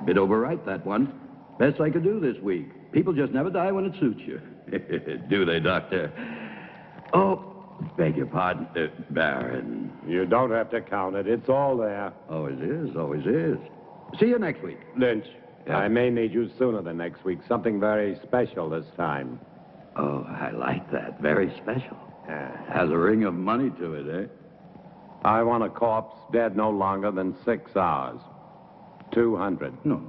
Bit overripe, that one. Best I could do this week. People just never die when it suits you. Do they, Doctor? Oh, beg your pardon, Baron. You don't have to count it. It's all there. Always is, always is. See you next week. Lynch, Yeah. I may need you sooner than next week. Something very special this time. Oh, I like that. Very special. Has a ring of money to it, eh? I want a corpse dead no longer than 6 hours. 200. No,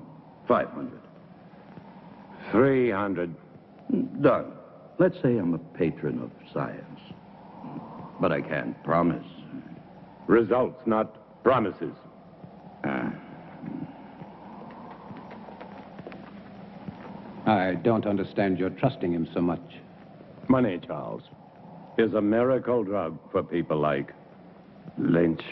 500. 300. Done. Let's say I'm a patron of science. But I can't promise. Results, not promises. I don't understand your trusting him so much. Money, Charles, is a miracle drug for people like Lynch.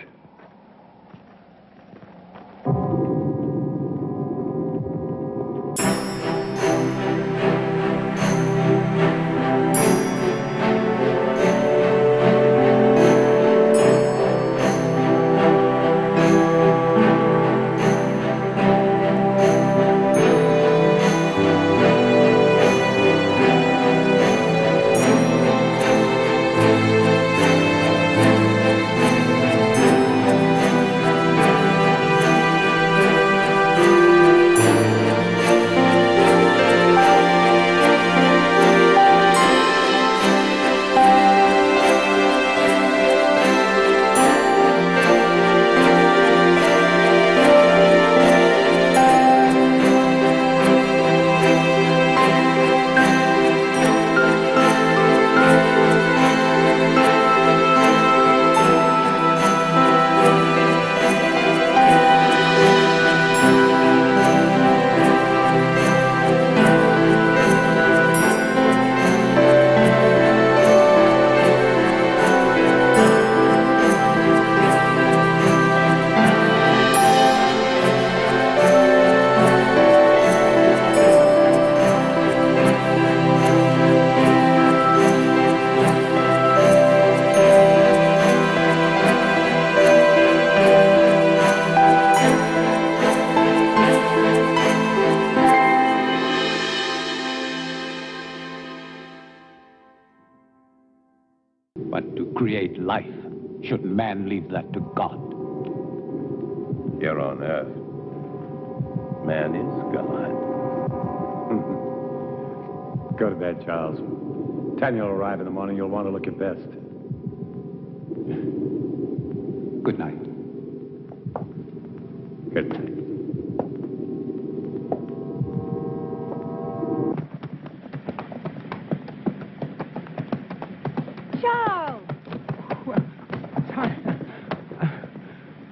But to create life, shouldn't man leave that to God? Here on Earth, man is God. Go to bed, Charles. 10 you'll arrive in the morning. You'll want to look your best. Good night. Good night. Charles!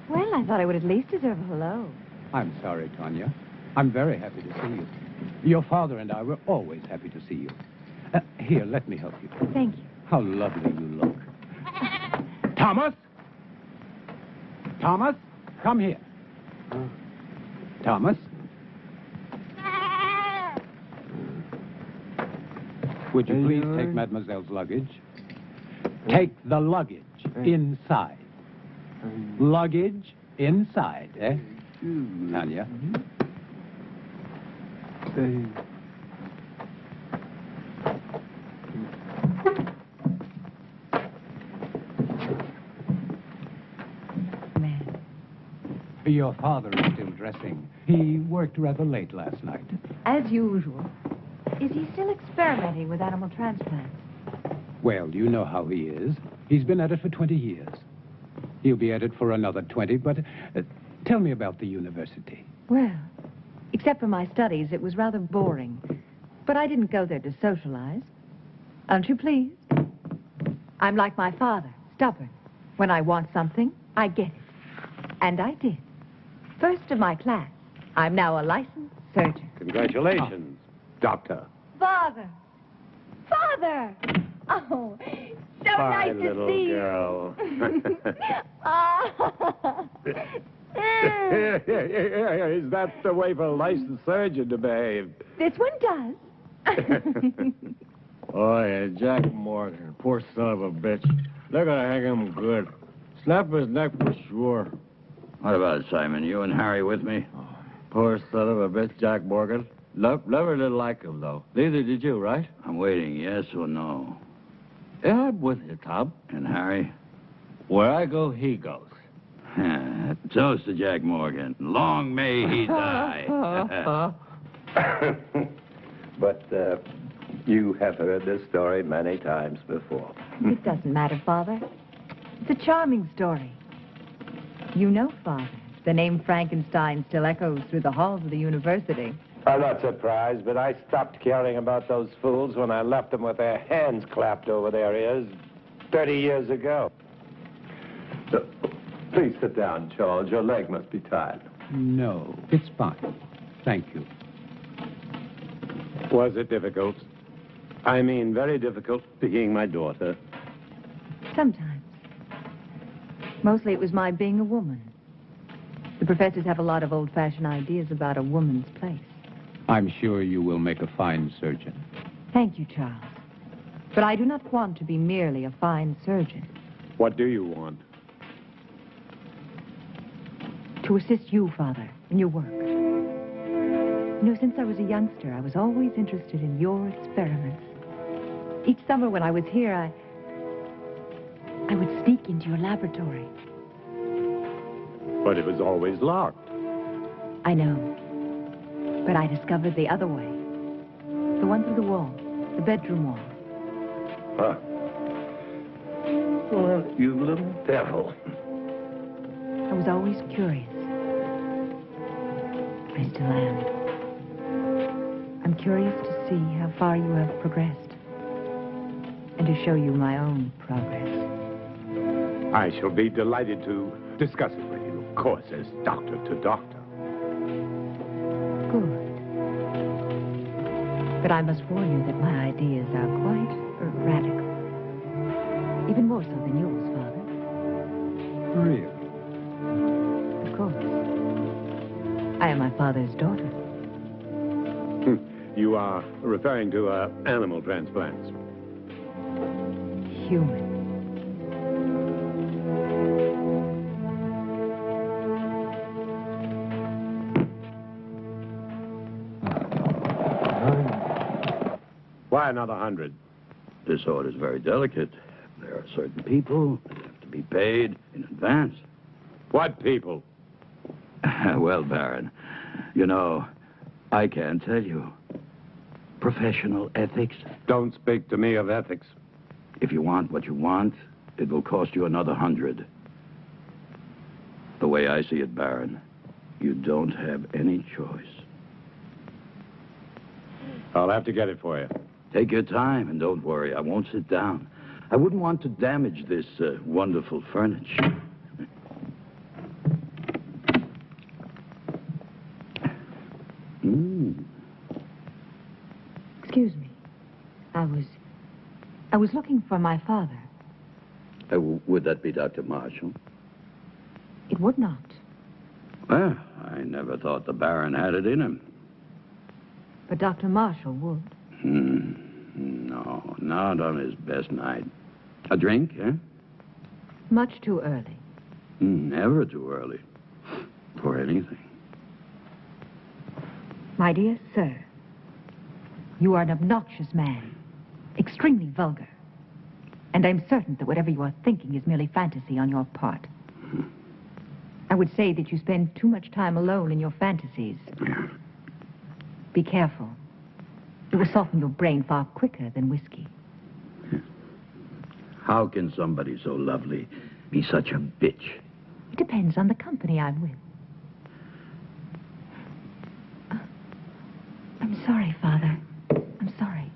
Well, I thought I would at least deserve a hello. I'm sorry, Tanya. I'm very happy to see you. Your father and I were always happy to see you. Here, let me help you. Thank you. How lovely you look. Thomas? Thomas, come here. Thomas? Would you please take Mademoiselle's luggage? Take the luggage inside. Luggage inside, eh? Tanya? Man. Your father is still dressing. He worked rather late last night. As usual. Is he still experimenting with animal transplants? Well, you know how he is. He's been at it for 20 years. He'll be at it for another 20, but tell me about the university. Well, except for my studies, it was rather boring. But I didn't go there to socialize. Aren't you pleased? I'm like my father, stubborn. When I want something, I get it. And I did. First of my class. I'm now a licensed surgeon. Congratulations, Doctor. Father! Father! Oh, so Bye, nice to little see girl. you. Is that the way for a licensed surgeon to behave? This one does. Oh, yeah, Jack Morgan. Poor son of a bitch. They're gonna hang him good. Snap his neck for sure. What about it, Simon? You and Harry with me? Poor son of a bitch, Jack Morgan. Never did like him, though. Neither did you, right? I'm waiting, yes or no? Yeah, I'm with you, Tom. And Harry? Where I go, he goes. Toast to Jack Morgan. Long may he die. But you have heard this story many times before. It doesn't matter, Father. It's a charming story. You know, Father, the name Frankenstein still echoes through the halls of the university. I'm not surprised, but I stopped caring about those fools when I left them with their hands clapped over their ears 30 years ago. So, please sit down, Charles. Your leg must be tired. No, it's fine. Thank you. Was it difficult? I mean, very difficult being my daughter. Sometimes. Mostly it was my being a woman. The professors have a lot of old-fashioned ideas about a woman's place. I'm sure you will make a fine surgeon. Thank you, Charles. But I do not want to be merely a fine surgeon. What do you want? To assist you, Father, in your work. You know, since I was a youngster, I was always interested in your experiments. Each summer when I was here, I would sneak into your laboratory. But it was always locked. I know. But I discovered the other way. The one through the wall. The bedroom wall. Huh. Well, you little devil. I was always curious. I still am. I'm curious to see how far you have progressed. And to show you my own progress. I shall be delighted to discuss it with you, of course, as doctor to doctor. Good. But I must warn you that my ideas are quite radical. Even more so than yours, Father. Really? Of course. I am my father's daughter. You are referring to animal transplants. Human. Why another 100? This order's very delicate. There are certain people that have to be paid in advance. What people? Well, Baron, you know, I can't tell you. Professional ethics. Don't speak to me of ethics. If you want what you want, it will cost you another 100. The way I see it, Baron, you don't have any choice. I'll have to get it for you. Take your time and don't worry. I won't sit down. I wouldn't want to damage this wonderful furniture. Excuse me. I was looking for my father. Would that be Dr. Marshall? It would not. Well, I never thought the Baron had it in him. But Dr. Marshall would. No, not on his best night. A drink, eh? Much too early. Never too early. For anything. My dear sir, you are an obnoxious man. Extremely vulgar. And I'm certain that whatever you are thinking is merely fantasy on your part. I would say that you spend too much time alone in your fantasies. Yeah. Be careful. It will soften your brain far quicker than whiskey. How can somebody so lovely be such a bitch? It depends on the company I'm with. I'm sorry, Father. I'm sorry.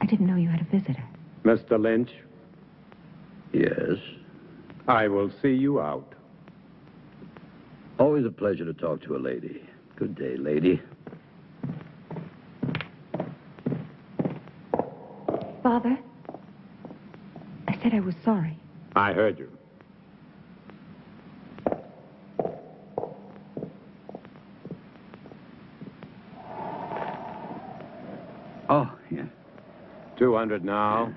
I didn't know you had a visitor. Mr. Lynch, Yes. I will see you out. Always a pleasure to talk to a lady. Good day, lady. Father, I said I was sorry. I heard you. Oh, yeah. 200 now.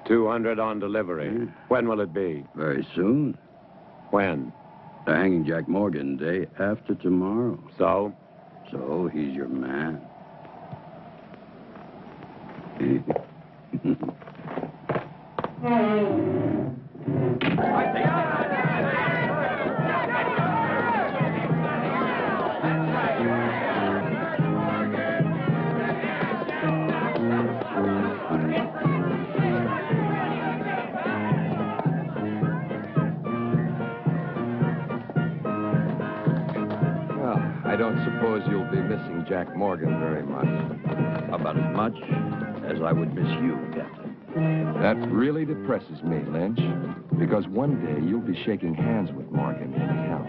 200 on delivery. When will it be? Very soon. When? They're hanging Jack Morgan day after tomorrow. So? So he's your man. I don't suppose you'll be missing Jack Morgan very much. About as much as I would miss you, Captain. That really depresses me, Lynch, because one day you'll be shaking hands with Morgan in hell.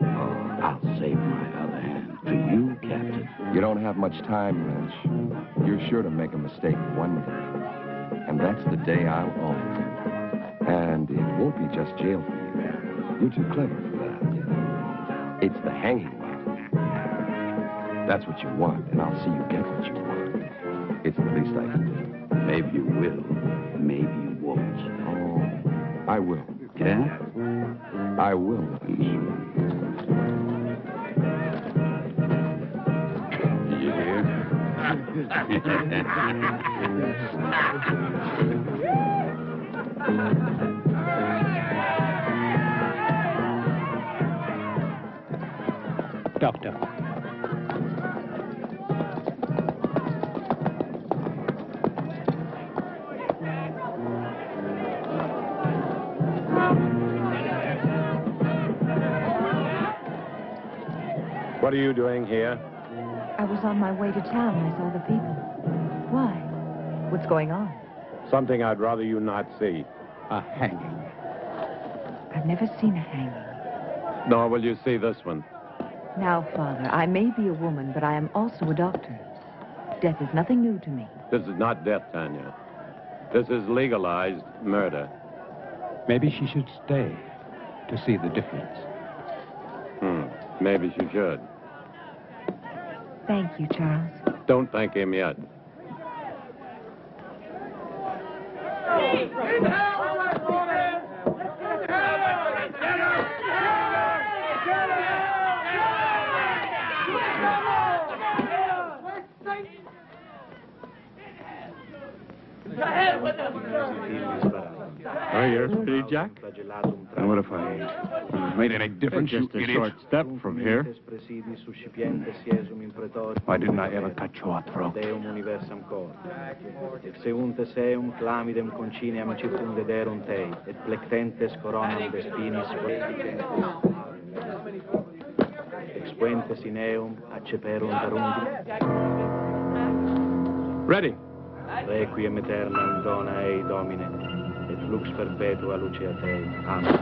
Oh, I'll save my other hand for you, Captain. You don't have much time, Lynch. You're sure to make a mistake one day. And that's the day I'll own. And it won't be just jail for you. You're too clever for that. It's the hanging. That's what you want, and I'll see you get what you want. It's the least I can do. Maybe you will, maybe you won't. Oh, I will. Yeah? I will. Did you hear? Doctor. What are you doing here? I was on my way to town and I saw the people. Why? What's going on? Something I'd rather you not see. A hanging. I've never seen a hanging. Nor will you see this one. Now, Father, I may be a woman, but I am also a doctor. Death is nothing new to me. This is not death, Tanya. This is legalized murder. Maybe she should stay to see the difference. Maybe she should. Thank you, Charles. Don't thank him yet. Oh, you're pretty, Jack? And what if I made any difference, Just you a idiot? short step from here. Why didn't I ever cut your throat? Deum universam cor. Seunte seum clamidem conciniam circumdederum tei, et plectentes coronam de spinis expuentes in eum acceperum darundi. Ready. Requiem aeternam dona ei, Domine, et flux perpetua lucea Tei. Amen.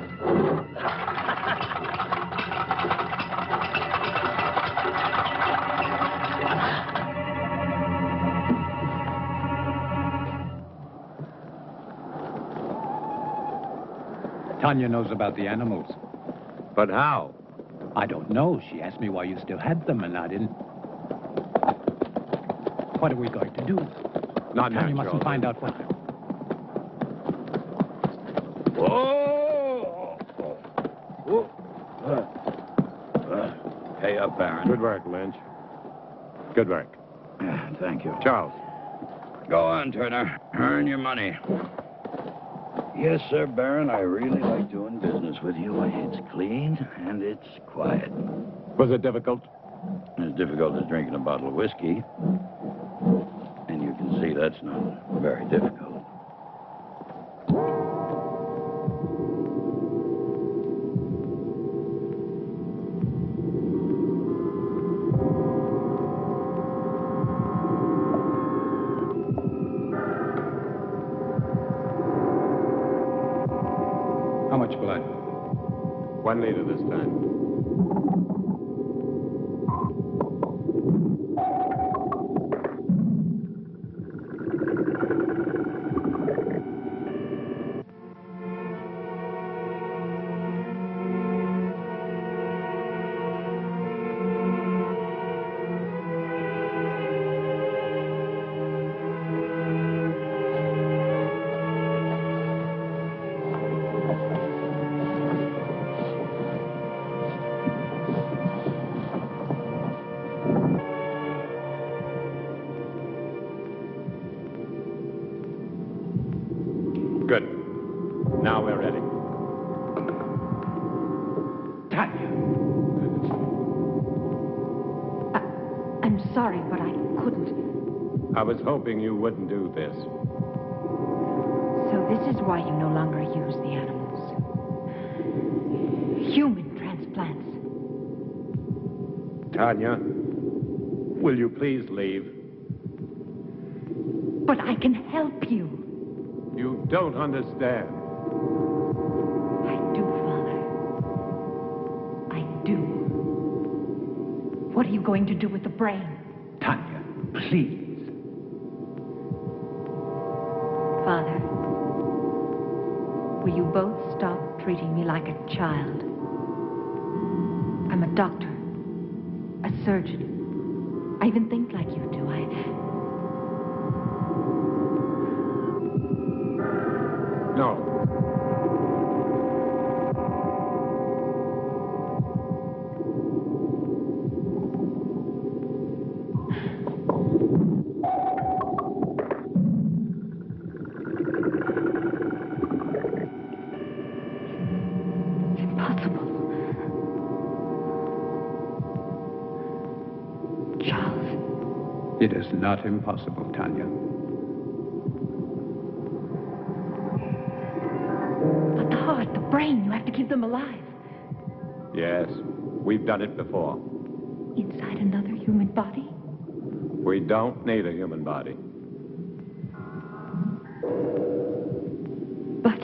Tanya knows about the animals. But how? I don't know. She asked me why you still had them, and I didn't. What are we going to do? Not Tanya now, mustn't Charles. find out what. Pay up, Baron. Good work, Lynch. Good work. Thank you. Charles. Go on, Turner. Earn your money. Yes, sir, Baron. I really like doing business with you. It's clean and it's quiet. Was it difficult? As difficult as drinking a bottle of whiskey. And you can see that's not very difficult. How much blood? 1 liter this time. Good. Now we're ready. Tanya. I'm sorry, but I couldn't. I was hoping you wouldn't do this. So this is why you no longer use the animals. Human transplants. Tanya, will you please leave? But I can help you. You don't understand. I do, Father. I do. What are you going to do with the brain? Tanya, please. Father, will you both stop treating me like a child? I'm a doctor, a surgeon. I even think like you do. No. It's impossible. Charles. It is not impossible, Tanya. But the heart, the brain, you have to keep them alive. Yes, we've done it before. Inside another human body? We don't need a human body. But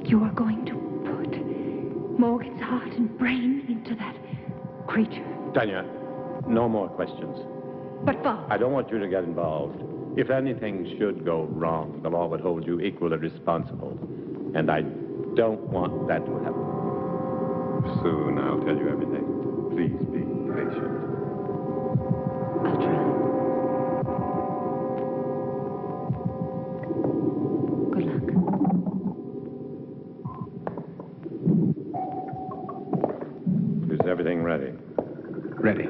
you are going to put Morgan's heart and brain into that creature. Tanya, no more questions. But Father... I don't want you to get involved. If anything should go wrong, the law would hold you equally responsible. And I don't want that to happen. Soon I'll tell you everything. Please be patient. I'll try. Good luck. Is everything ready? Ready.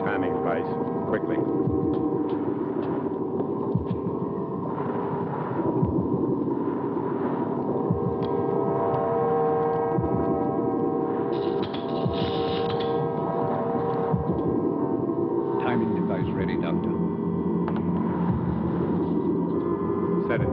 Timing device, quickly. Timing device ready, Doctor. Set it.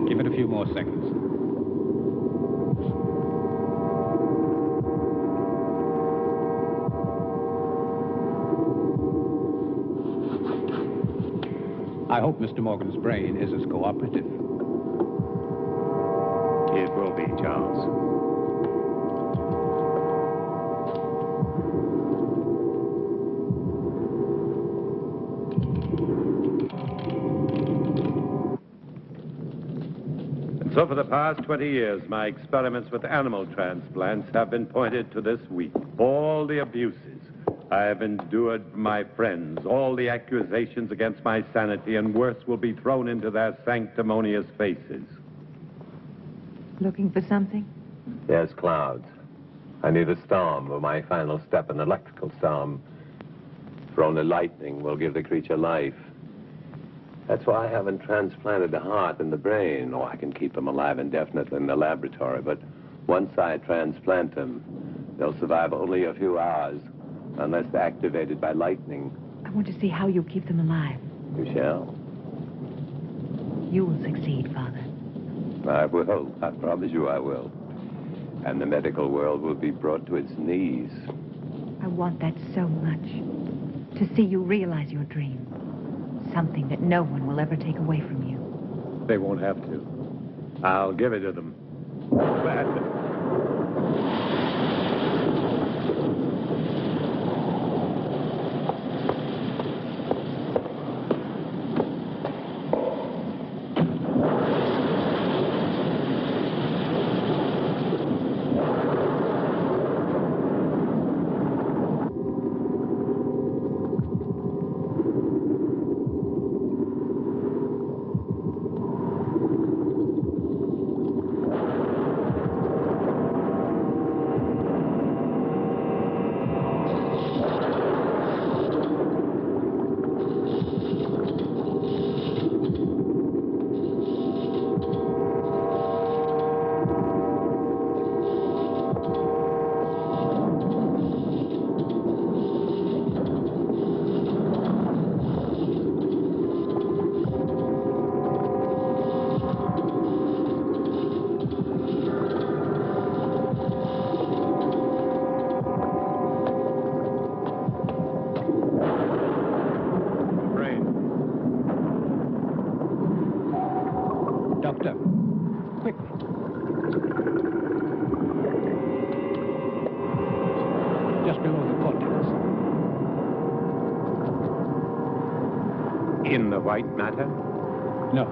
Give it a few more seconds. I hope Mr. Morgan's brain is as cooperative. It will be, Charles. So for the past 20 years, my experiments with animal transplants have been pointed to this week. All the abuses I have endured from my friends, all the accusations against my sanity, and worse, will be thrown into their sanctimonious faces. Looking for something? Yes, clouds. I need a storm for my final step, an electrical storm. For only lightning will give the creature life. That's why I haven't transplanted the heart and the brain. Oh, I can keep them alive indefinitely in the laboratory, but once I transplant them, they'll survive only a few hours, unless they're activated by lightning. I want to see how you keep them alive. You shall. You will succeed, Father. I will. I promise you I will. And the medical world will be brought to its knees. I want that so much. To see you realize your dream. Something that no one will ever take away from you. They won't have to. I'll give it to them. Gladly. Doctor, quickly. Just below the cortex. In the white matter? No,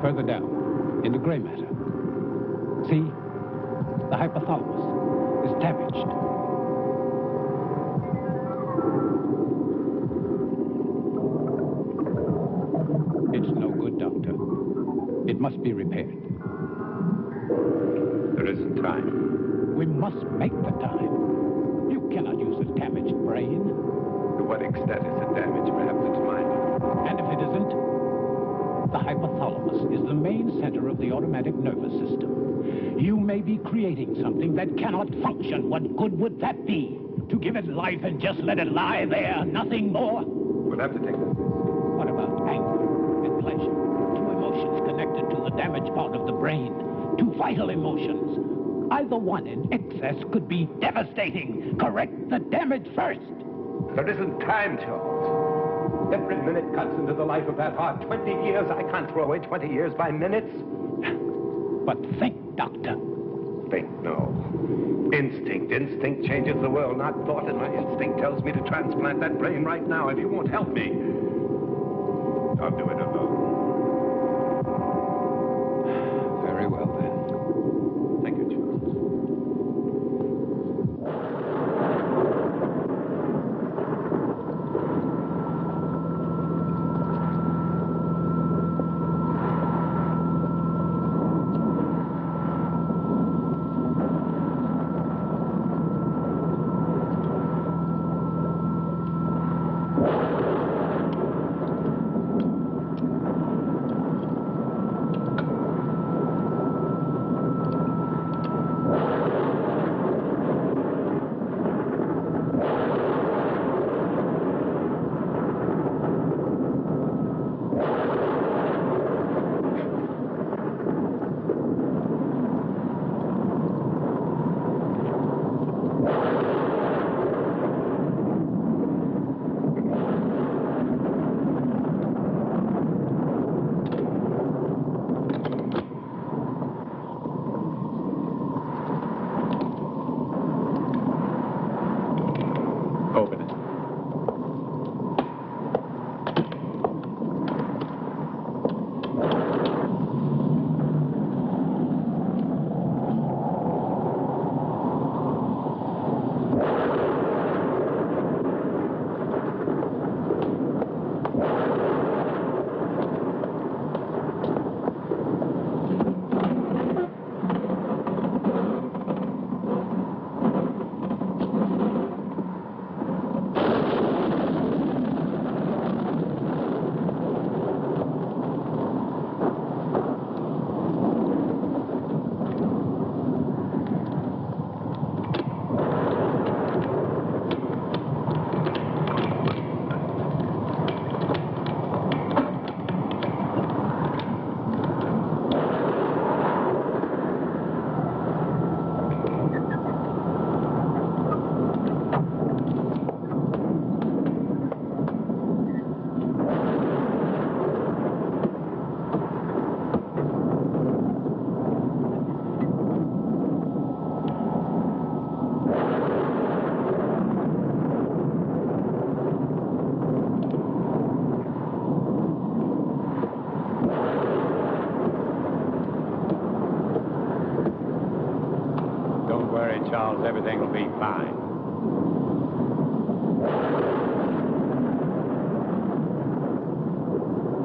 further down, in the gray matter. See? The hypothalamus is damaged. It's no good, Doctor. It must be repaired. There isn't time. We must make the time. You cannot use a damaged brain. To what extent is it damaged? Perhaps it's minor. And if it isn't, the hypothalamus is the main center of the automatic nervous system. You may be creating something that cannot function. What good would that be? To give it life and just let it lie there, nothing more? We'll have to take this. What about anger and pleasure? Two emotions connected to the damaged part of the brain. Two vital emotions. Either one in excess could be devastating. Correct the damage first. There isn't time, Charles. Every minute cuts into the life of that heart. 20 years. I can't throw away 20 years by minutes. But think, Doctor. Think, no. Instinct. Instinct changes the world, not thought. And my instinct tells me to transplant that brain right now. If you won't help me, I'll do it alone. Very well, then. Thank you, Charles. Charles. Everything will be fine.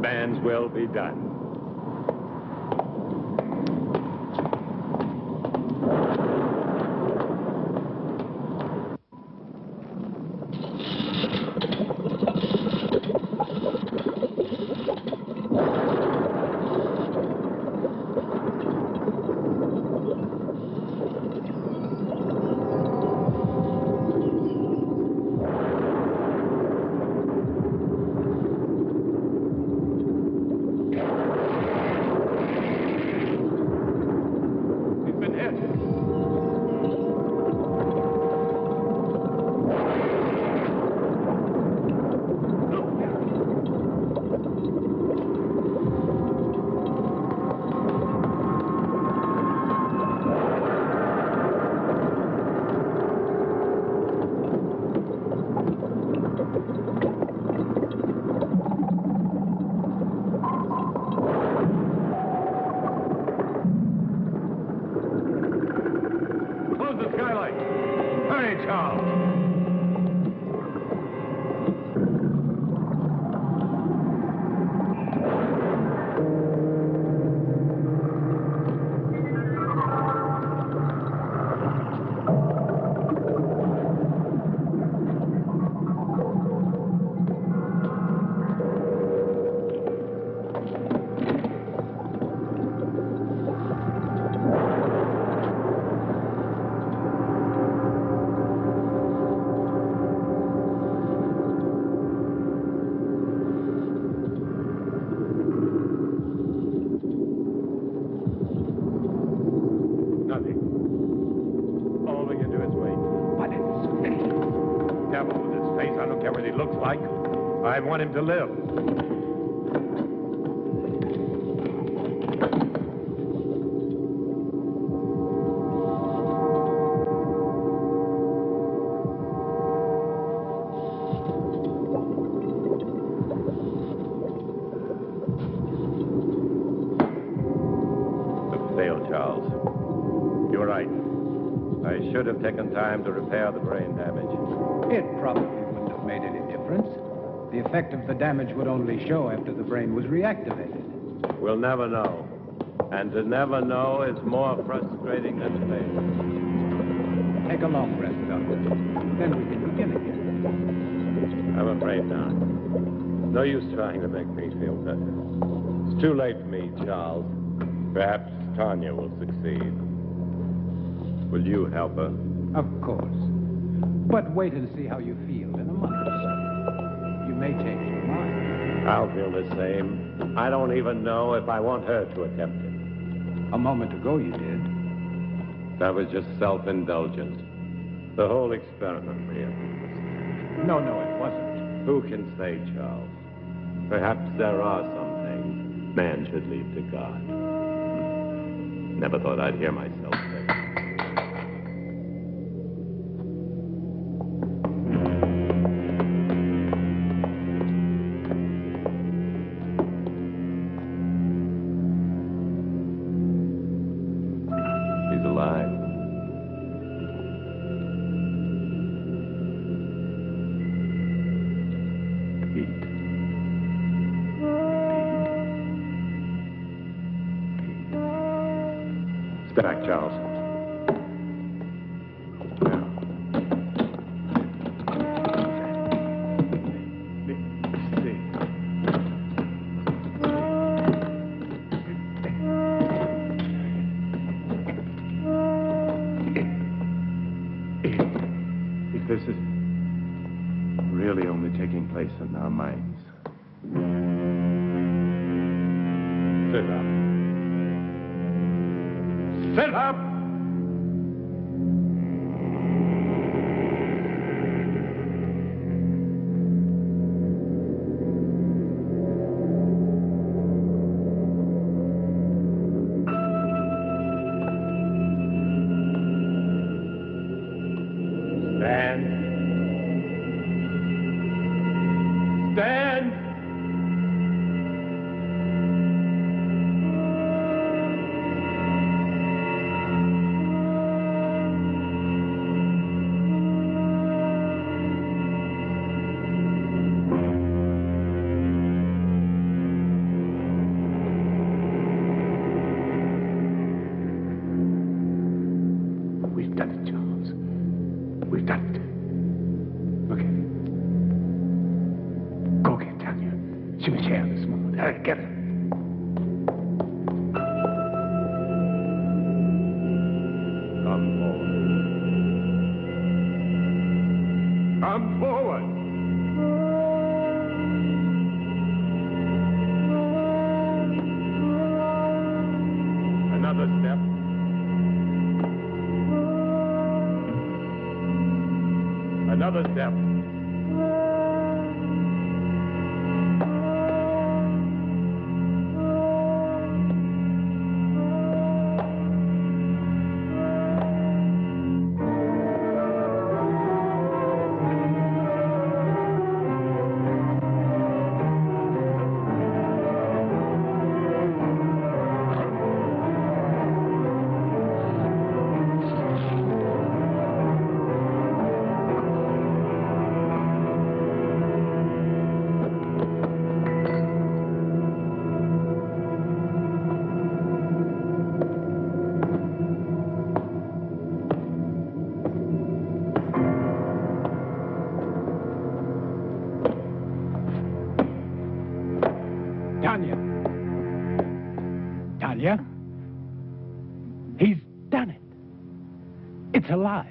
Man's will be done. I want him to live. Look, failed, Charles. You're right. I should have taken time to repair the brain damage. It probably wouldn't have made any difference. The effect of the damage would only show after the brain was reactivated. We'll never know. And to never know is more frustrating than failure. Take a long rest, Doctor. Then we can begin again. I'm afraid not. No use trying to make me feel better. It's too late for me, Charles. Perhaps Tanya will succeed. Will you help her? Of course. But wait and see how you feel in a month or so. You may change your mind. I'll feel the same. I don't even know if I want her to attempt it. A moment ago you did. That was just self-indulgence. The whole experiment, really. No, it wasn't. Who can say, Charles? Perhaps there are some things man should leave to God. Never thought I'd hear myself say it. Step back, Charles. If this is really only taking place in our minds. Sit up. Sit up! Stand. Stand! Another step. Tanya. Tanya? He's done it. It's alive.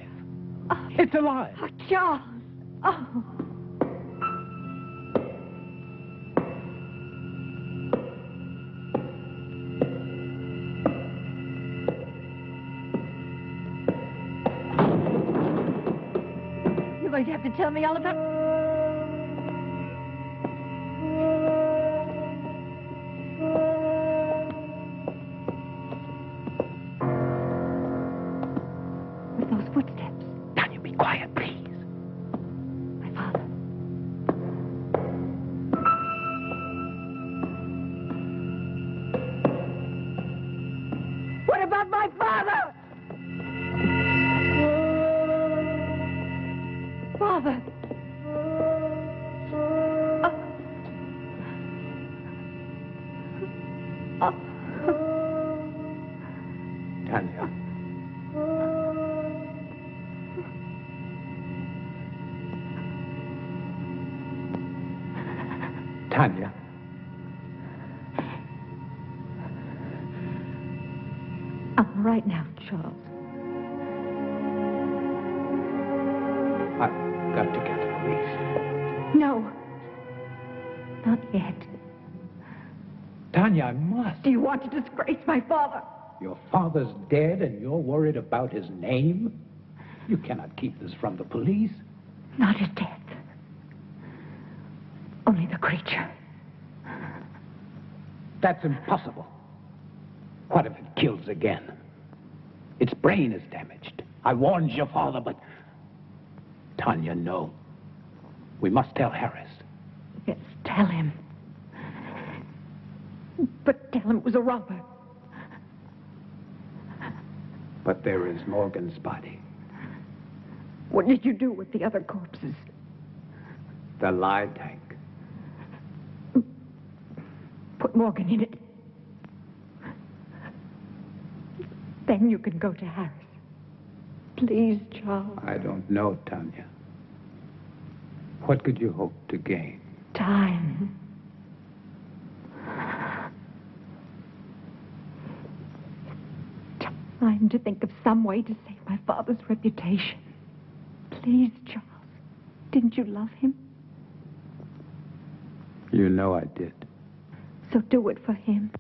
Oh, It's alive. oh, Charles. Oh. You're going to have to tell me all about... With those footsteps. Tanya, be quiet, please. My father. What about my father? Father. Tanya. Tanya. I'm all right now, Charles. I've got to get the police. No. Not yet. Tanya, I must. Do you want to disgrace my father? Your father's dead and you're worried about his name? You cannot keep this from the police. Not his death. Only the creature. That's impossible. What if it kills again? Its brain is damaged. I warned your father, but... Tanya, no. We must tell Harris. Yes, tell him. But tell him it was a robber. But there is Morgan's body. What did you do with the other corpses? The lie tank. Put Morgan in it. Then you can go to Harris. Please, Charles. I don't know, Tanya. What could you hope to gain? Time. Time to think of some way to save my father's reputation. Please, Charles. Didn't you love him? You know I did. So do it for him.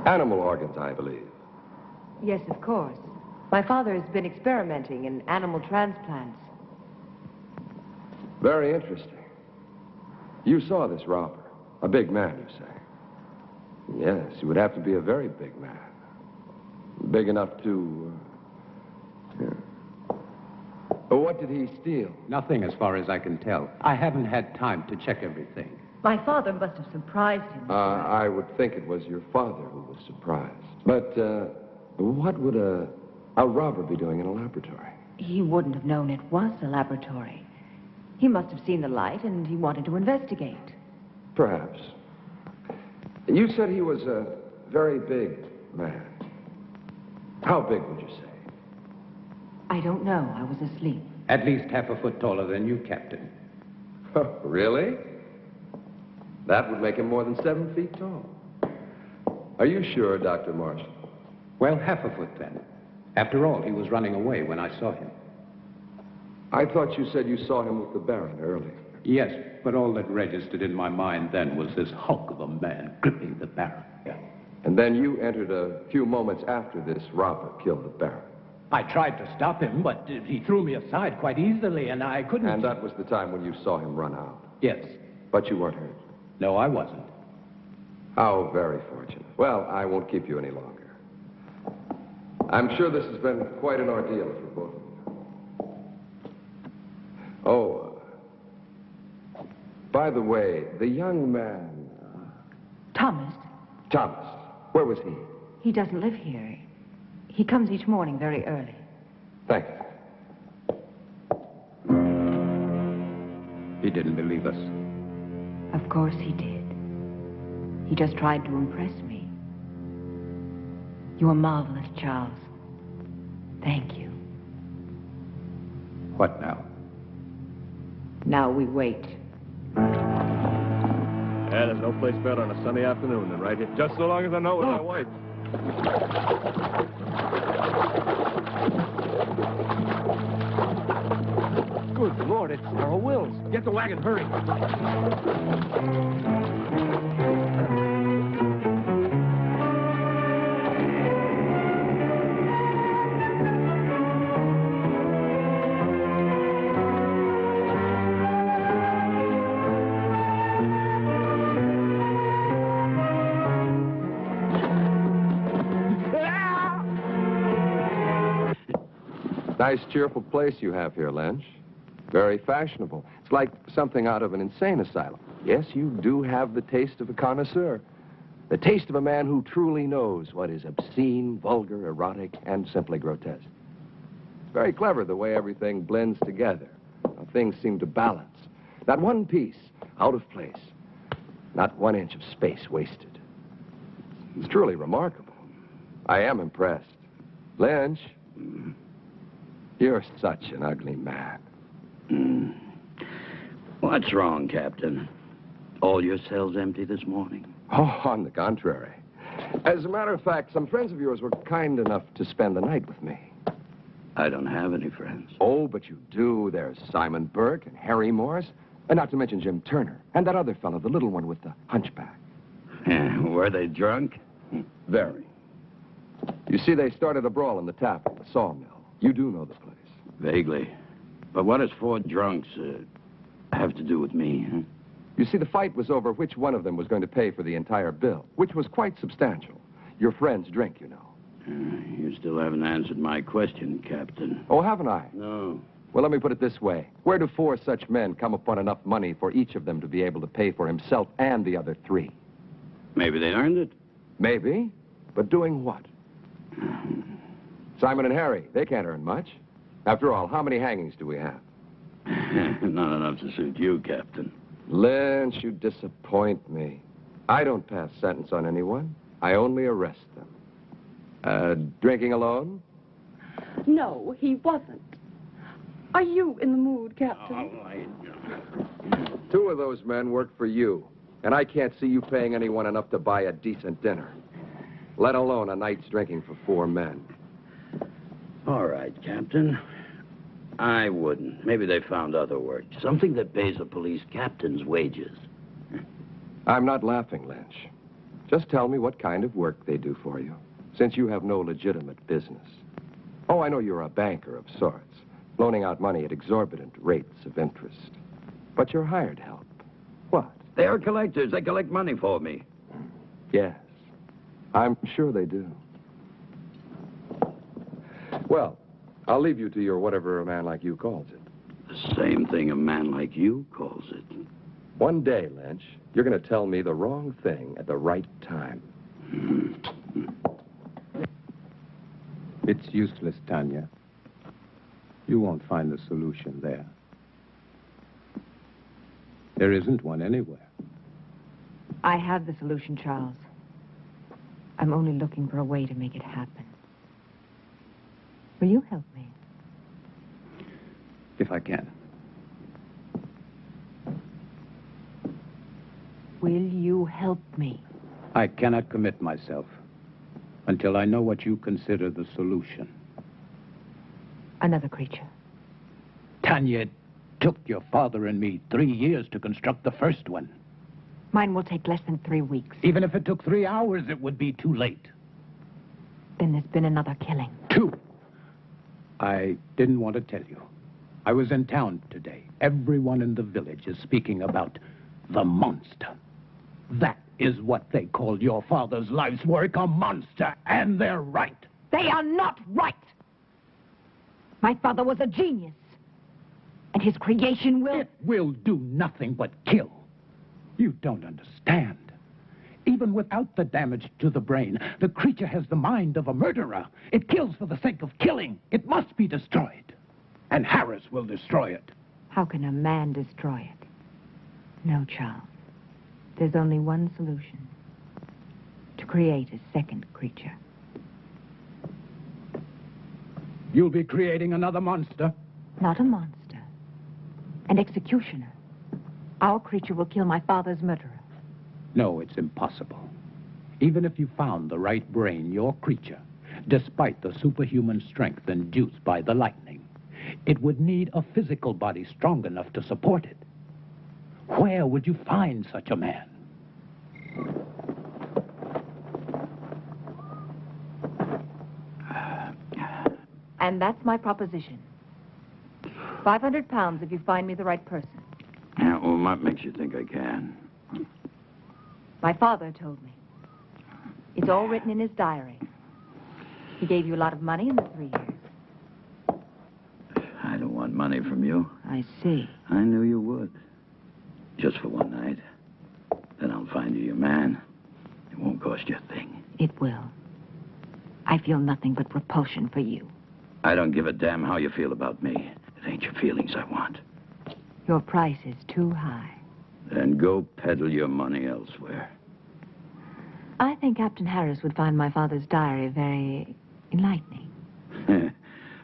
Animal organs, I believe. Yes, of course. My father has been experimenting in animal transplants. Very interesting. You saw this robber. A big man, you say? Yes, he would have to be a very big man. Big enough to... But what did he steal? Nothing as far as I can tell. I haven't had time to check everything. My father must have surprised him. I would think it was your father who was surprised. But what would a How'd Robert be doing in a laboratory? He wouldn't have known it was a laboratory. He must have seen the light and he wanted to investigate. Perhaps. You said he was a very big man. How big would you say? I don't know. I was asleep. At least half a foot taller than you, Captain. Really? That would make him more than 7 feet tall. Are you sure, Dr. Marshall? Well, half a foot then. After all, he was running away when I saw him. I thought you said you saw him with the Baron earlier. Yes, but all that registered in my mind then was this hulk of a man gripping the Baron. Yeah. And then you entered a few moments after this Robert killed the Baron. I tried to stop him, but he threw me aside quite easily, and I couldn't... And that was the time when you saw him run out? Yes. But you weren't hurt? No, I wasn't. How very fortunate. Well, I won't keep you any longer. I'm sure this has been quite an ordeal for both of you. Oh, by the way, the young man... Thomas. Thomas. Where was he? He doesn't live here. He comes each morning very early. Thank you. He didn't believe us. Of course he did. He just tried to impress me. You are marvelous, Charles. Thank you. What now? Now we wait. Yeah, there's no place better on a sunny afternoon than right here. Just so long as I know it with my wife. Good Lord, it's Sarah Wills. Get the wagon, hurry. Nice, cheerful place you have here, Lynch. Very fashionable. It's like something out of an insane asylum. Yes, you do have the taste of a connoisseur. The taste of a man who truly knows what is obscene, vulgar, erotic, and simply grotesque. It's very clever the way everything blends together. How things seem to balance. Not one piece out of place. Not 1 inch of space wasted. It's truly remarkable. I am impressed. Lynch, you're such an ugly man. What's wrong, Captain? All your cells empty this morning? Oh, on the contrary. As a matter of fact, some friends of yours were kind enough to spend the night with me. I don't have any friends. Oh, but you do. There's Simon Burke and Harry Morris, and not to mention Jim Turner, and that other fellow, the little one with the hunchback. Were they drunk? Very. You see, they started a brawl in the tap at the sawmill. You do know the place. Vaguely. But what does 4 drunks have to do with me, huh? You see, the fight was over which one of them was going to pay for the entire bill, which was quite substantial. Your friend's drink, you know. You still haven't answered my question, Captain. Oh, haven't I? No. Well, let me put it this way. Where do 4 such men come upon enough money for each of them to be able to pay for himself and the other 3? Maybe they earned it. Maybe. But doing what? Simon and Harry, they can't earn much. After all, how many hangings do we have? Not enough to suit you, Captain. Lynch, you disappoint me. I don't pass sentence on anyone. I only arrest them. Drinking alone? No, he wasn't. Are you in the mood, Captain? 2 of those men work for you, and I can't see you paying anyone enough to buy a decent dinner, let alone a night's drinking for 4 men. All right, Captain. I wouldn't. Maybe they found other work. Something that pays a police captain's wages. I'm not laughing, Lynch. Just tell me what kind of work they do for you, since you have no legitimate business. Oh, I know you're a banker of sorts, loaning out money at exorbitant rates of interest. But you're hired help. What? They are collectors. They collect money for me. Yes, I'm sure they do. Well, I'll leave you to your whatever a man like you calls it. The same thing a man like you calls it. One day, Lynch, you're going to tell me the wrong thing at the right time. It's useless, Tanya. You won't find the solution there. There isn't one anywhere. I have the solution, Charles. I'm only looking for a way to make it happen. Will you help me? If I can. Will you help me? I cannot commit myself until I know what you consider the solution. Another creature. Tanya, it took your father and me 3 years to construct the first one. Mine will take less than 3 weeks. Even if it took 3 hours, it would be too late. Then there's been another killing. 2. I didn't want to tell you. I was in town today. Everyone in the village is speaking about the monster. That is what they called your father's life's work, a monster, and they're right. They are not right! My father was a genius. And his creation will... It will do nothing but kill. You don't understand. Even without the damage to the brain, the creature has the mind of a murderer. It kills for the sake of killing. It must be destroyed. And Harris will destroy it. How can a man destroy it? No, Charles. There's only one solution. To create a second creature. You'll be creating another monster? Not a monster. An executioner. Our creature will kill my father's murderer. No, it's impossible. Even if you found the right brain, your creature, despite the superhuman strength induced by the lightning, it would need a physical body strong enough to support it. Where would you find such a man? And that's my proposition. 500 pounds if you find me the right person. Yeah, well, what makes you think I can? My father told me. It's all written in his diary. He gave you a lot of money in the 3 years. I don't want money from you. I see. I knew you would. Just for one night. Then I'll find you your man. It won't cost you a thing. It will. I feel nothing but repulsion for you. I don't give a damn how you feel about me. It ain't your feelings I want. Your price is too high. Then go peddle your money elsewhere. I think Captain Harris would find my father's diary very enlightening.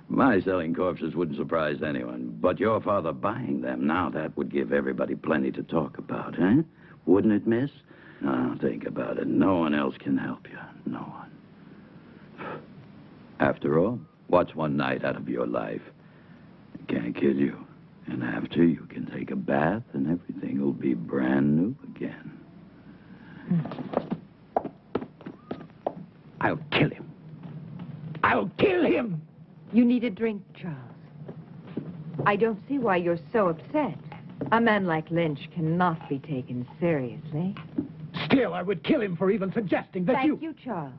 My selling corpses wouldn't surprise anyone. But your father buying them, now that would give everybody plenty to talk about, eh? Wouldn't it, miss? Now, think about it. No one else can help you. No one. After all, what's one night out of your life? It can't kill you. And after, you can take a bath and everything will be brand new again. I'll kill him. I'll kill him! You need a drink, Charles. I don't see why you're so upset. A man like Lynch cannot be taken seriously. Still, I would kill him for even suggesting that Thank you, Charles.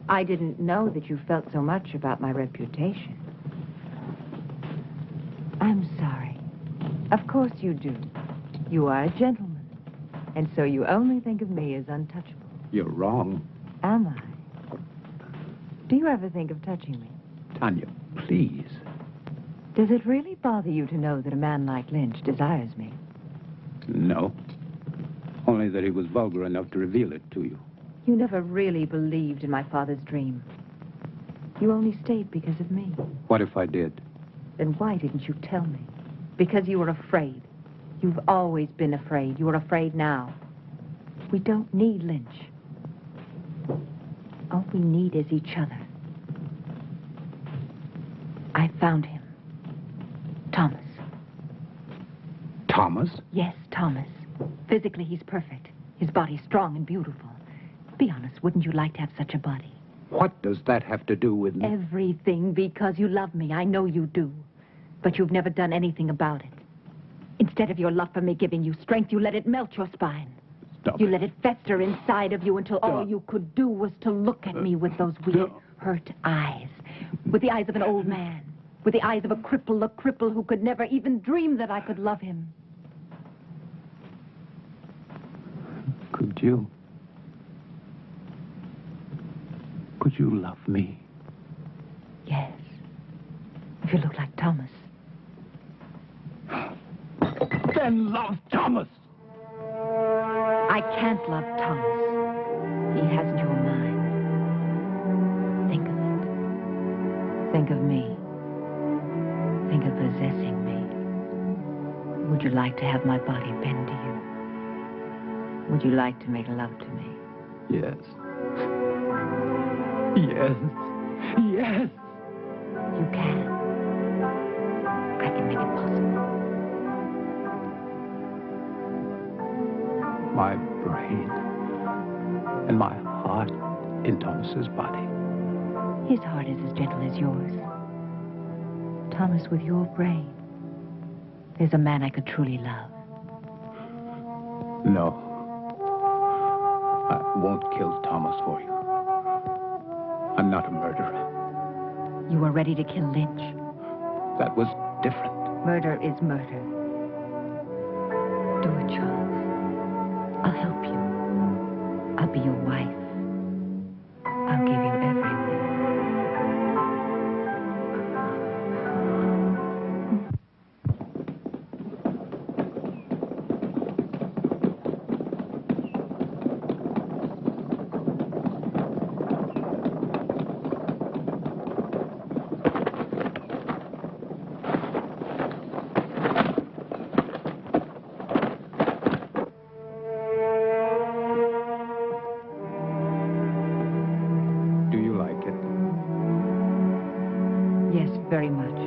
I didn't know that you felt so much about my reputation. I'm sorry. Of course you do. You are a gentleman. And so you only think of me as untouchable. You're wrong. Am I? Do you ever think of touching me? Tanya, please. Does it really bother you to know that a man like Lynch desires me? No. Only that he was vulgar enough to reveal it to you. You never really believed in my father's dream. You only stayed because of me. What if I did? Then why didn't you tell me? Because you were afraid. You've always been afraid. You are afraid now. We don't need Lynch. All we need is each other. I found him. Thomas. Thomas? Yes, Thomas. Physically, he's perfect. His body's strong and beautiful. Be honest, wouldn't you like to have such a body? What does that have to do with me? Everything, because you love me. I know you do. But you've never done anything about it. Instead of your love for me giving you strength, you let it melt your spine. Stop You it. let it fester inside of you until all you could do was to look at me with those weird, hurt eyes. With the eyes of an old man. With the eyes of a cripple who could never even dream that I could love him. Could you? Could you love me? If you look like Thomas. Then love Thomas. I can't love Thomas. He hasn't your mind. Think of it. Think of me. Think of possessing me. Would you like to have my body bend to you? Would you like to make love to me? Yes. Yes. Yes. You can. I can make it possible. My brain and my heart in Thomas's body. His heart is as gentle as yours. Thomas, with your brain, there's a man I could truly love. No. I won't kill Thomas for you. I'm not a murderer. You were ready to kill Lynch. That was different. Murder is murder. Do it, Charles. I'll help you. I'll be your wife. I'll give you everything. Very much.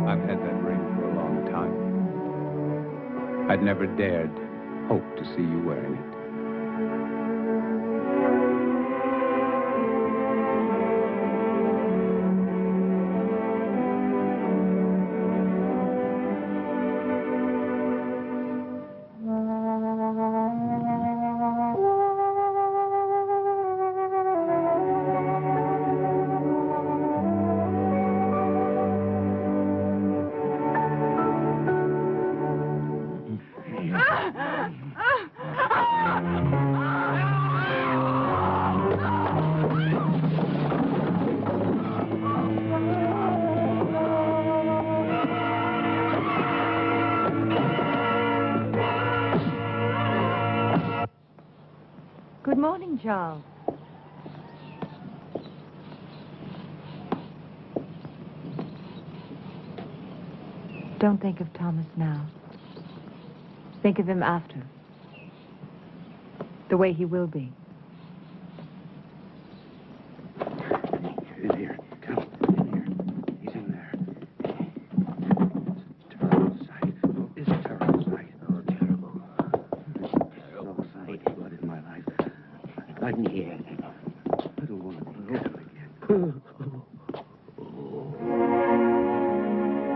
I've had that ring for a long time. I'd never dared hope to see you wearing it. Good morning, Charles. Don't think of Thomas now. Think of him after. The way he will be. In here. Come. In here. He's in there. It's a terrible sight. It's a terrible sight. Oh, terrible. Terrible sight. Blood in my life. Blood in the air. Little woman. Come again.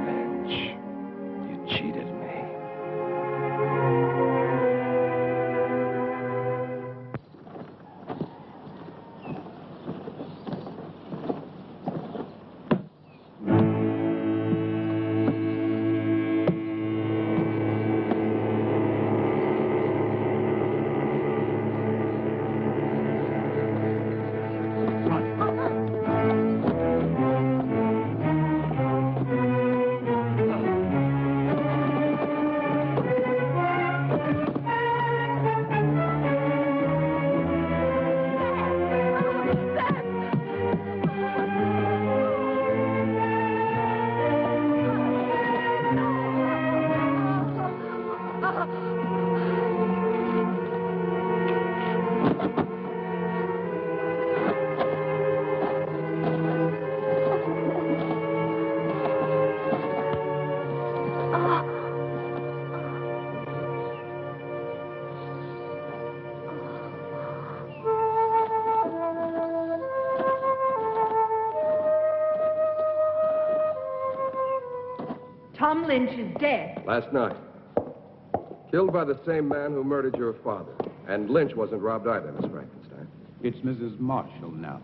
Lynch. You cheated me. Tom Lynch is dead. Last night. Killed by the same man who murdered your father. And Lynch wasn't robbed either, Miss Frankenstein. It's Mrs. Marshall now.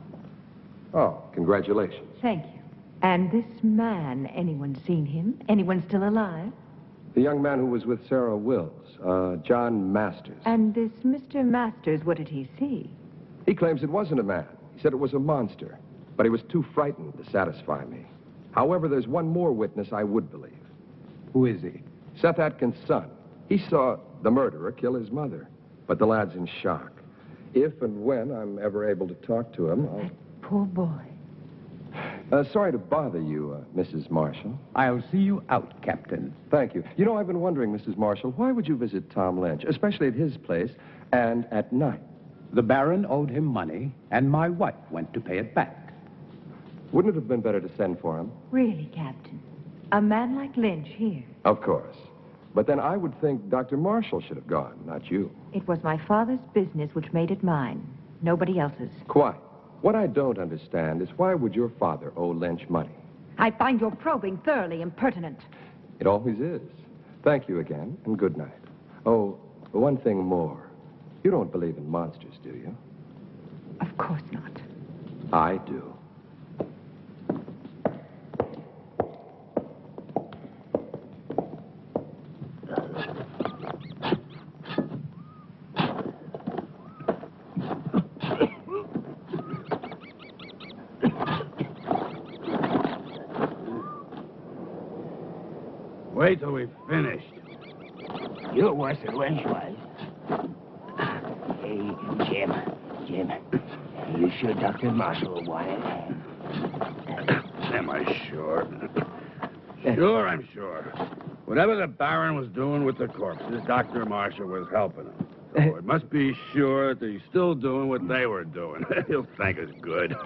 Oh, congratulations. Thank you. And this man, anyone seen him? Anyone still alive? The young man who was with Sarah Wills, John Masters. And this Mr. Masters, what did he see? He claims it wasn't a man. He said it was a monster. But he was too frightened to satisfy me. However, there's one more witness I would believe. Who is he? Seth Atkins' son. He saw the murderer kill his mother. But the lad's in shock. If and when I'm ever able to talk to him, I'll... Poor boy. Sorry to bother you, Mrs. Marshall. I'll see you out, Captain. Thank you. You know, I've been wondering, Mrs. Marshall, why would you visit Tom Lynch, especially at his place, and at night? The Baron owed him money, and my wife went to pay it back. Wouldn't it have been better to send for him? Really, Captain? A man like Lynch here? Of course. But then I would think Dr. Marshall should have gone, not you. It was my father's business which made it mine. Nobody else's. Quite. What I don't understand is why would your father owe Lynch money? I find your probing thoroughly impertinent. It always is. Thank you again, and good night. Oh, one thing more. You don't believe in monsters, do you? Of course not. I do. Wait till we've finished. You're worse than Lynch was. Hey, Jim, you sure Dr. Marshall will want it? Am I sure? Sure, I'm sure. Whatever the Baron was doing with the corpses, Dr. Marshall was helping him. So it must be sure that he's still doing what they were doing. He'll thank us good.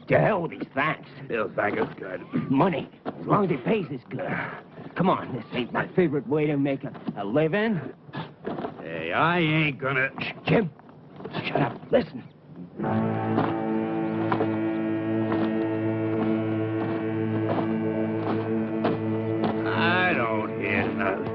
To hell with these thanks. He'll thank us good. Money, as long as he pays us good. Come on, this ain't my favorite way to make a living. Hey, I ain't gonna... Shh, Jim, shut up. Listen. I don't hear nothing.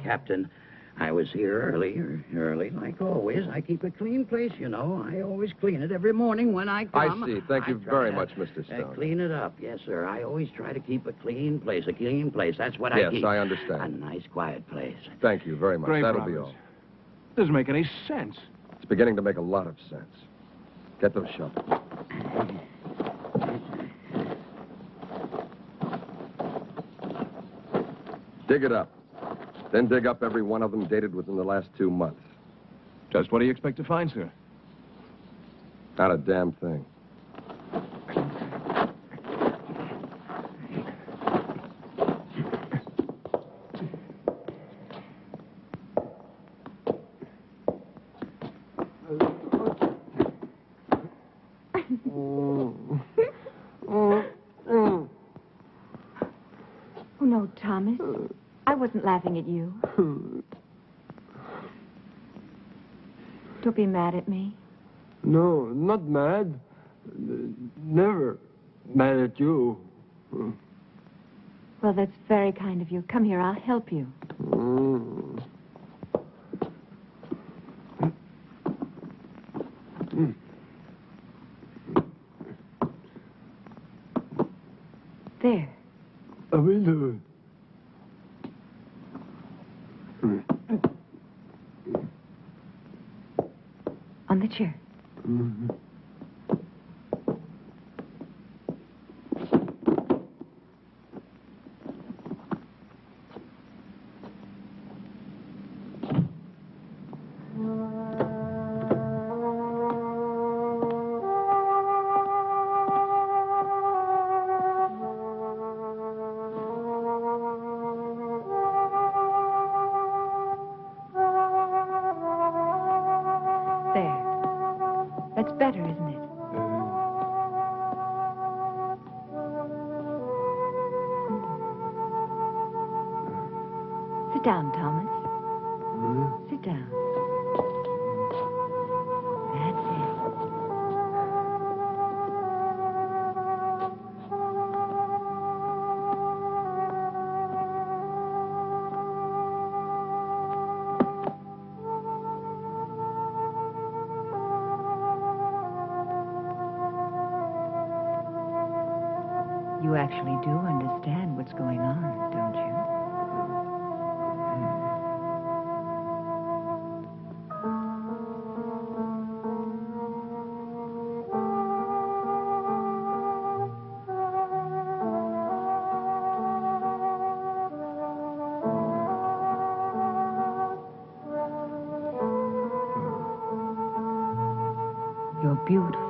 Captain, I was here early, like always. I keep a clean place, you know. I always clean it every morning when I come. I see. Thank you very much, Mr. Stone. Clean it up, yes, sir. I always try to keep a clean place, That's what I keep. Yes, I understand. A nice, quiet place. Thank you very much. Great That'll promise. be all. Doesn't make any sense. It's beginning to make a lot of sense. Get those shovels. Dig it up. Then dig up every one of them dated within the last 2 months. Just what do you expect to find, sir? Not a damn thing. Oh, no, Thomas. I wasn't laughing at you. Don't be mad at me. No, not mad. Never mad at you. Well, that's very kind of you. Come here, I'll help you. There. I will do it. On the chair. That's better, isn't it? Sit down, Thomas. Sit down. That's it. actually do understand what's going on, don't you? You're beautiful.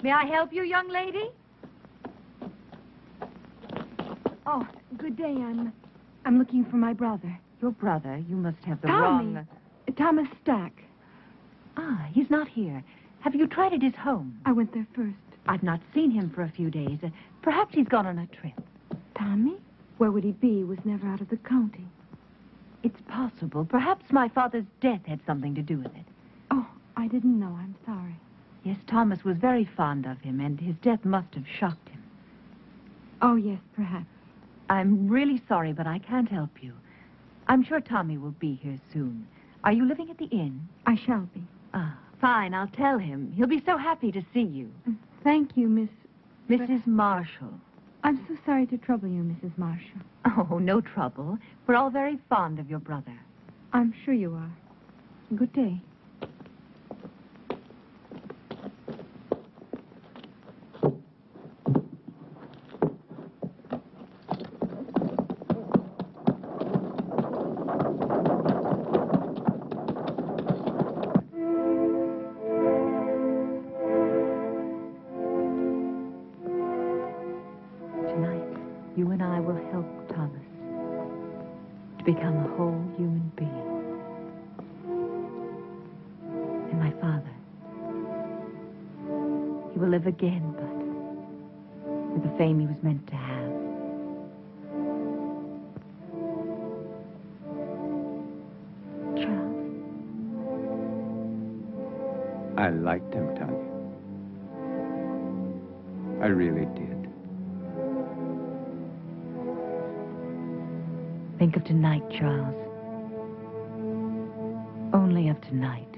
May I help you, young lady? Oh, good day. I'm looking for my brother. Your brother? You must have the Tommy. wrong... Thomas Stack. Ah, he's not here. Have you tried at his home? I went there first. I've not seen him for a few days. Perhaps he's gone on a trip. Tommy? Where would he be? He was never out of the county. It's possible. Perhaps my father's death had something to do with it. Oh, I didn't know. I'm sorry. Yes, Thomas was very fond of him, and his death must have shocked him. Oh, yes, perhaps. I'm really sorry, but I can't help you. I'm sure Tommy will be here soon. Are you living at the inn? I shall be. Ah, fine. I'll tell him. He'll be so happy to see you. Thank you, Mrs. Marshall. I'm so sorry to trouble you, Mrs. Marshall. Oh, no trouble. We're all very fond of your brother. I'm sure you are. Good day. You and I will help Thomas to become a whole human being. And my father, he will live again, but with the fame he was meant to have. Charles? I liked him, Tanya. I really did. Think of tonight, Charles. Only of tonight.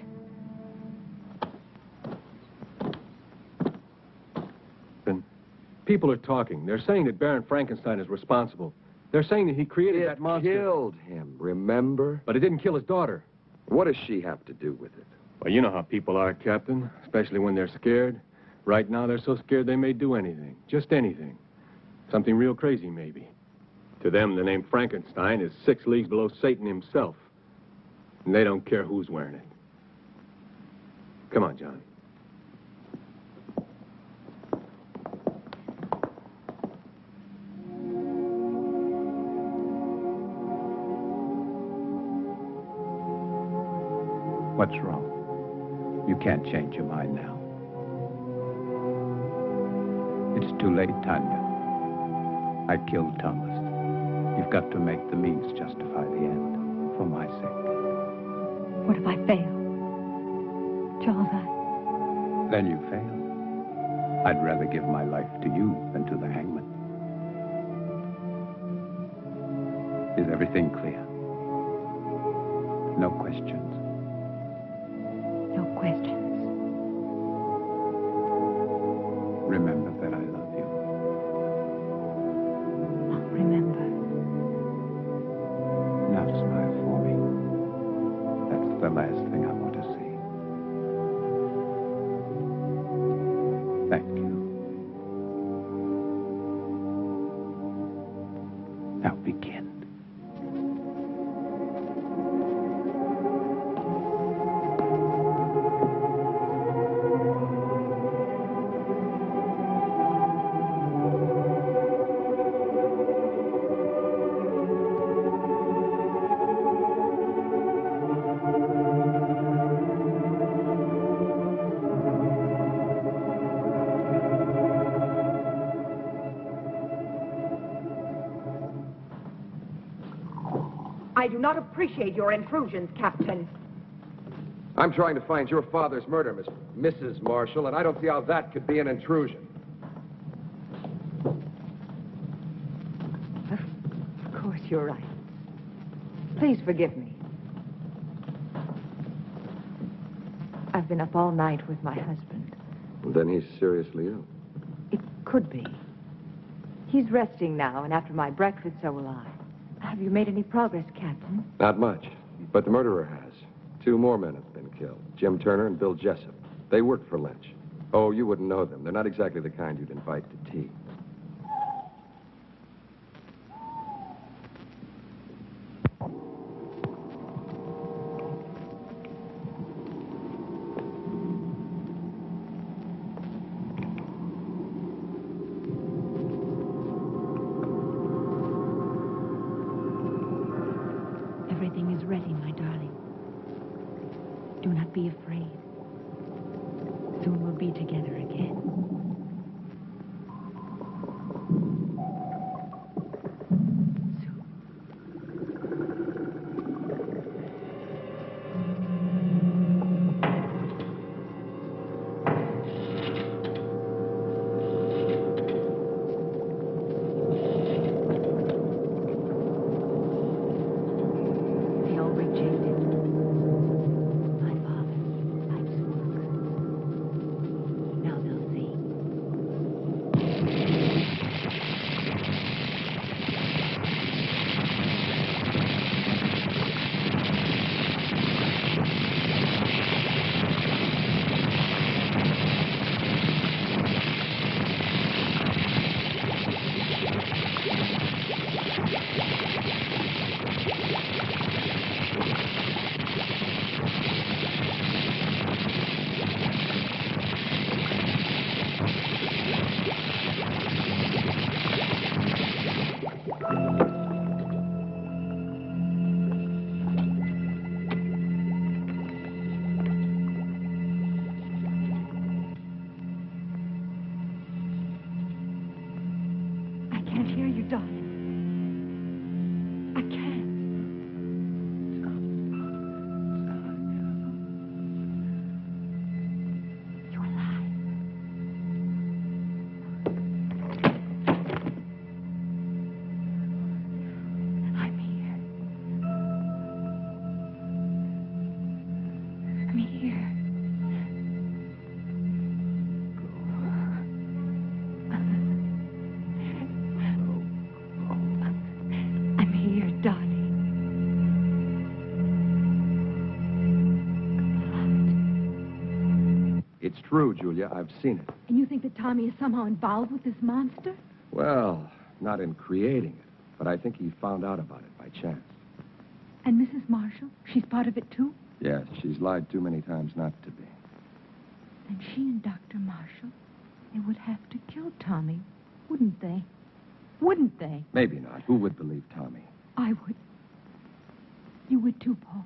People are talking. They're saying that Baron Frankenstein is responsible. They're saying that he created that monster. It killed him, remember? But it didn't kill his daughter. What does she have to do with it? Well, you know how people are, Captain, especially when they're scared. Right now, they're so scared they may do anything. Just anything. Something real crazy, maybe. To them, the name Frankenstein is 6 leagues below Satan himself. And they don't care who's wearing it. Come on, John. What's wrong? You can't change your mind now. It's too late, Tanya. I killed Thomas. You've got to make the means justify the end, for my sake. What if I fail? Charles, Then you fail. I'd rather give my life to you than to the hangman. Is everything clear? No questions? No questions. Remember that I love you. I'll remember. Now smile for me. That's the last thing I want to see. Thank you. Now begin. I do not appreciate your intrusions, Captain. I'm trying to find your father's murder, Mrs. Marshall, and I don't see how that could be an intrusion. Of course, you're right. Please forgive me. I've been up all night with my husband. Then he's seriously ill. It could be. He's resting now, and after my breakfast, so will I. Have you made any progress, Captain? Not much, but the murderer has. 2 more men have been killed, Jim Turner and Bill Jessup. They work for Lynch. Oh, you wouldn't know them. They're not exactly the kind you'd invite to tea. Everything is ready, my darling. Do not be afraid. Soon we'll be together again. They all rejected my father, life's work. Now they'll see. I can't hear you, darling. I can't. You're alive. I'm here. I'm here. I'm here, darling. It's true, Julia. I've seen it. And you think that Tommy is somehow involved with this monster? Well, not in creating it, but I think he found out about it by chance. And Mrs. Marshall? She's part of it, too? Yes, she's lied too many times not to be. Then she and Dr. Marshall, they would have to kill Tommy, wouldn't they? Wouldn't they? Maybe not. Who would believe Tommy? I would. You would, too, Paul.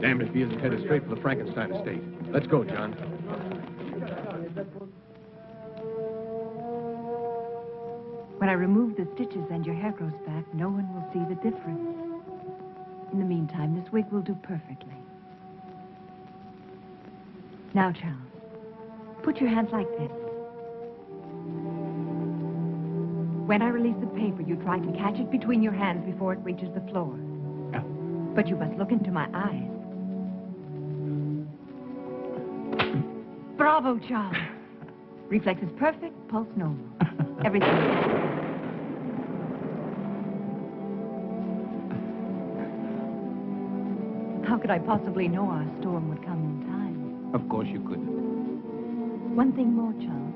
Damned if he isn't headed straight for the Frankenstein estate. Let's go, John. When I remove the stitches and your hair grows back, no one will see the difference. In the meantime, this wig will do perfectly. Now, Charles, put your hands like this. When I release the paper, you try to catch it between your hands before it reaches the floor. But you must look into my eyes. Bravo, Charles. Reflex is perfect, pulse normal. Everything. How could I possibly know our storm would come in time? Of course you couldn't. One thing more, Charles.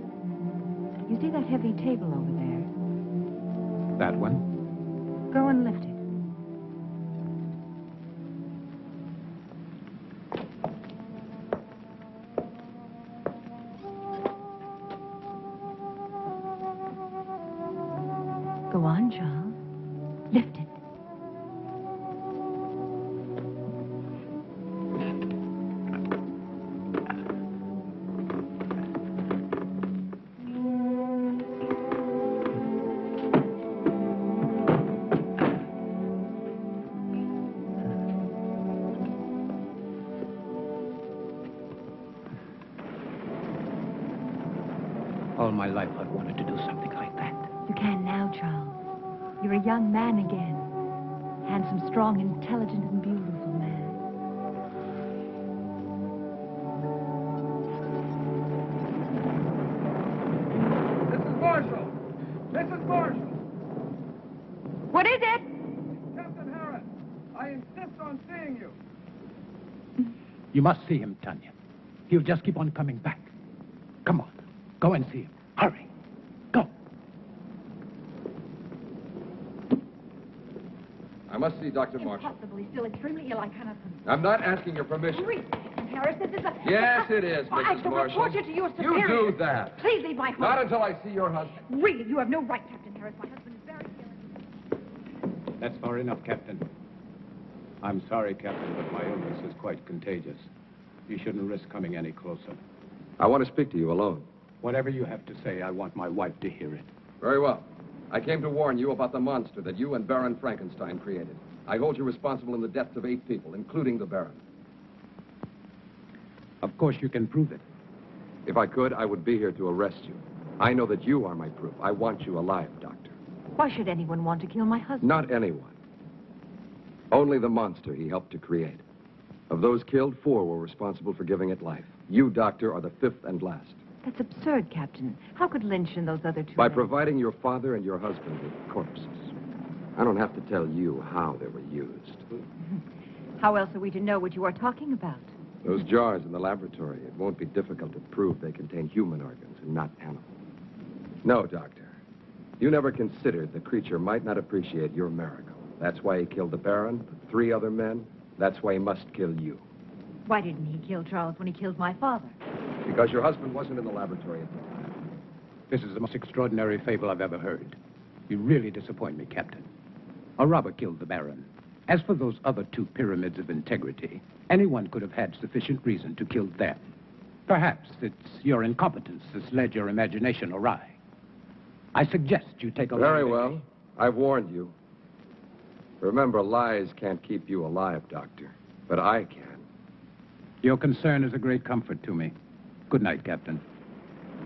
You see that heavy table over there? That one? Go and lift it. Go on, Charles. Lift it. All my life I've wanted to do something like that. You can now, Charles. You're a young man again. Handsome, strong, intelligent, and beautiful man. Mrs. Marshall! Mrs. Marshall! What is it? Captain Harris, I insist on seeing you. You must see him, Tanya. He'll just keep on coming back. Come on. Go and see him. Hurry. Go. I must see Dr. Marshall. Impossible. He's still extremely ill. I cannot. I'm not asking your permission. Really, Captain Harris, this is a... Yes, it is, I Mrs. shall Marshall. report you to your You superior. do that. Please leave my home. Not until I see your husband. Really, you have no right, Captain Harris. My husband is very ill. That's far enough, Captain. I'm sorry, Captain, but my illness is quite contagious. You shouldn't risk coming any closer. I want to speak to you alone. Whatever you have to say, I want my wife to hear it. Very well. I came to warn you about the monster that you and Baron Frankenstein created. I hold you responsible in the deaths of 8 people, including the Baron. Of course, you can prove it. If I could, I would be here to arrest you. I know that you are my proof. I want you alive, Doctor. Why should anyone want to kill my husband? Not anyone. Only the monster he helped to create. Of those killed, 4 were responsible for giving it life. You, Doctor, are the 5th and last. That's absurd, Captain. How could Lynch and those other 2 By men... providing your father and your husband with corpses. I don't have to tell you how they were used. How else are we to know what you are talking about? Those jars in the laboratory, it won't be difficult to prove they contain human organs and not animal. No, Doctor. You never considered the creature might not appreciate your miracle. That's why he killed the Baron, the 3 other men, That's why he must kill you. Why didn't he kill Charles when he killed my father? Because your husband wasn't in the laboratory at the time. This is the most extraordinary fable I've ever heard. You really disappoint me, Captain. A robber killed the Baron. As for those other 2 pyramids of integrity, anyone could have had sufficient reason to kill them. Perhaps it's your incompetence that's led your imagination awry. I suggest you take a look. Very well. I've warned you. Remember, lies can't keep you alive, Doctor. But I can. Your concern is a great comfort to me. Good night, Captain.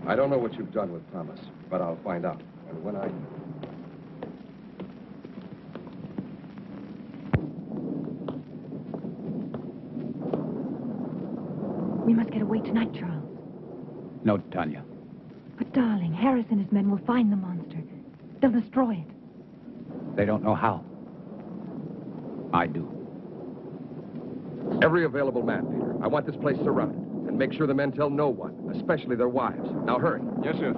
I don't know what you've done with Thomas, but I'll find out. And when I... We must get away tonight, Charles. No, Tanya. But, darling, Harris and his men will find the monster. They'll destroy it. They don't know how. I do. Every available man, Peter. I want this place surrounded. And make sure the men tell no one, especially their wives. Now, hurry. Yes, sir.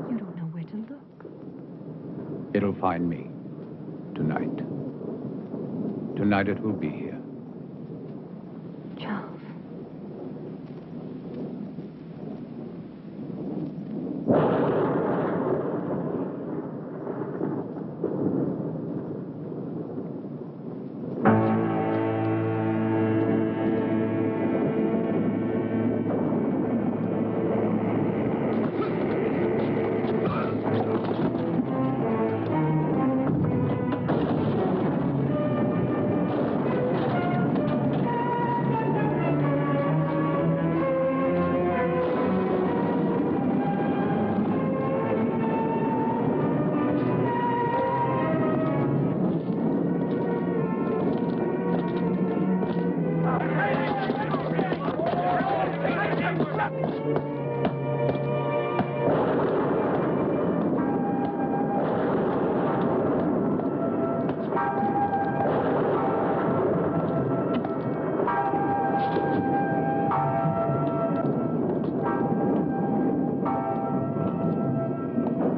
You don't know where to look. It'll find me. Tonight. Tonight it will be here. Charles.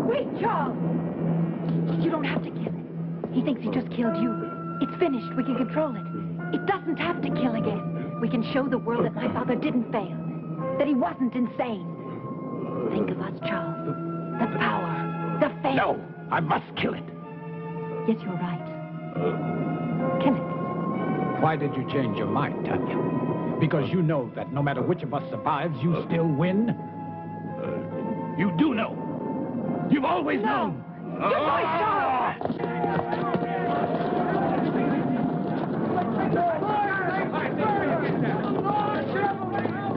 Wait, Charles! You don't have to kill him. He thinks he just killed you. It's finished. We can control it. It doesn't have to kill again. We can show the world that my father didn't fail. That he wasn't insane. Think of us, Charles. The power. The fame. No! I must kill it! Yes, you're right. Kill it. Why did you change your mind, Tanya? Because you know that no matter which of us survives, you still win? You do know. You've always known. You're right, Charles!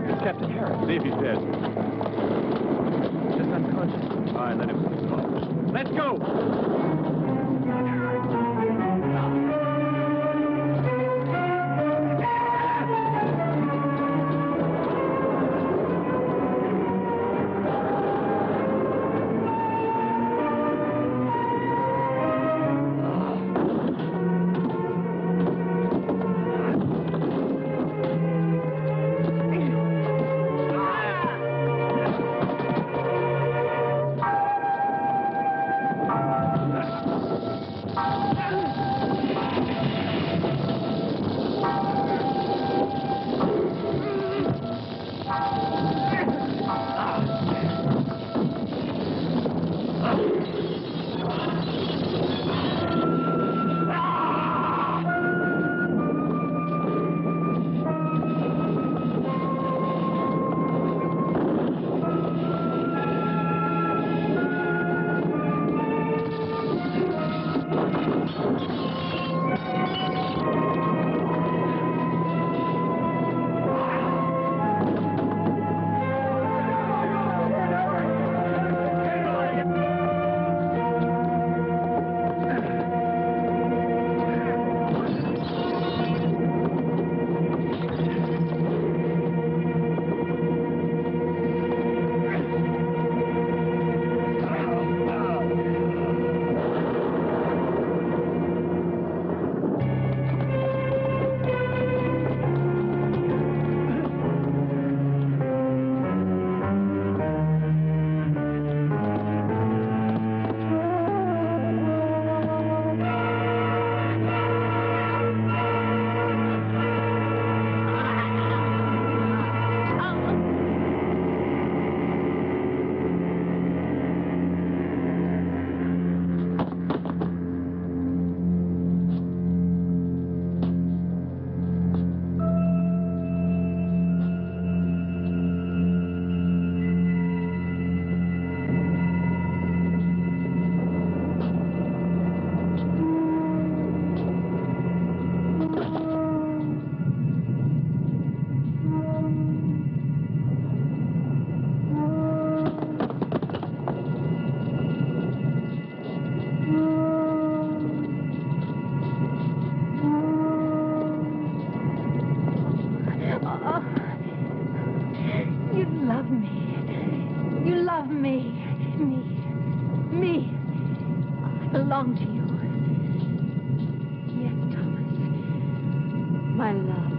It's Captain Harris. See if he's dead. Just unconscious. All right, let him close. Let's go! belong to you. Yes, Thomas. My love.